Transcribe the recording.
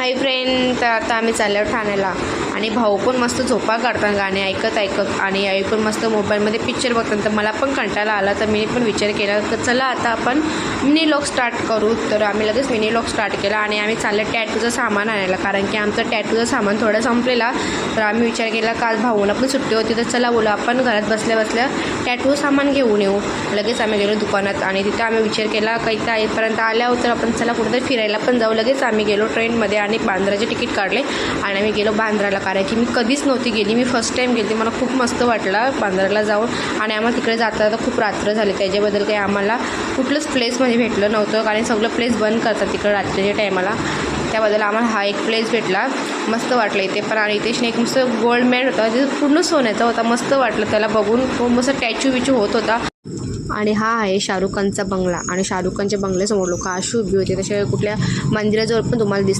Hi friend, तर आता आम्ही चाललो ठाण्याला आणि भाऊ पण मस्त झोपा काढतात गाणे ऐकत ऐकत आणि आई पण मस्त मोबाईलमध्ये पिक्चर बघतात. तर मला पण कंटाळा आला तर मी पण विचार केला तर चला आता आपण मिनी लॉग स्टार्ट करू. तर आम्ही लगेच मिनी लॉग स्टार्ट केला आणि आम्ही चाललं टॅटूचं सामान आणायला, कारण की आमचं टॅटूचं सामान थोडं संपलेला. तर आम्ही विचार केला काल भाऊला पण सुट्टी होती तर चला बोला आपण घरात बसल्या बसल्या टॅटू सामान घेऊन येऊ. लगेच आम्ही गेलो दुकानात आणि तिथे आम्ही विचार केला काही तर इथपर्यंत आल्यावर तर आपण चला कुठेतरी फिरायला पण जाऊ. लगेच आम्ही गेलो ट्रेनमध्ये आणि बांद्राचे तिकीट काढले आणि आम्ही गेलो बांद्राला, कारण की मी कधीच नव्हती गेली, मी फर्स्ट टाईम गेली. मला खूप मस्त वाटलं बांद्राला जाऊन आणि आम्हाला तिकडे जाता तर खूप रात्र झाली. त्याच्याबद्दल काही आम्हाला कुठलंच प्लेसमध्ये भेटलं नव्हतं, कारण सगळं प्लेस बंद करतात तिकडं रात्रीच्या टायमाला. त्याबद्दल आम्हाला हा एक प्लेस भेटला, मस्त वाटलं इथे पण. आणि इथे एक मस्त गोल्ड मॅन होता, तिथे पूर्ण सोन्याचा होता, मस्त वाटलं त्याला बघून, खूप मस्त टॅचू बिचू होत होता. आणि हा आहे शाहरुख खानचा बंगला आणि शाहरुख खानच्या बंगल्यासमोर लोक अशी उभी होती, तशा कुठल्या मंदिराजवळ पण तुम्हाला दिसतं.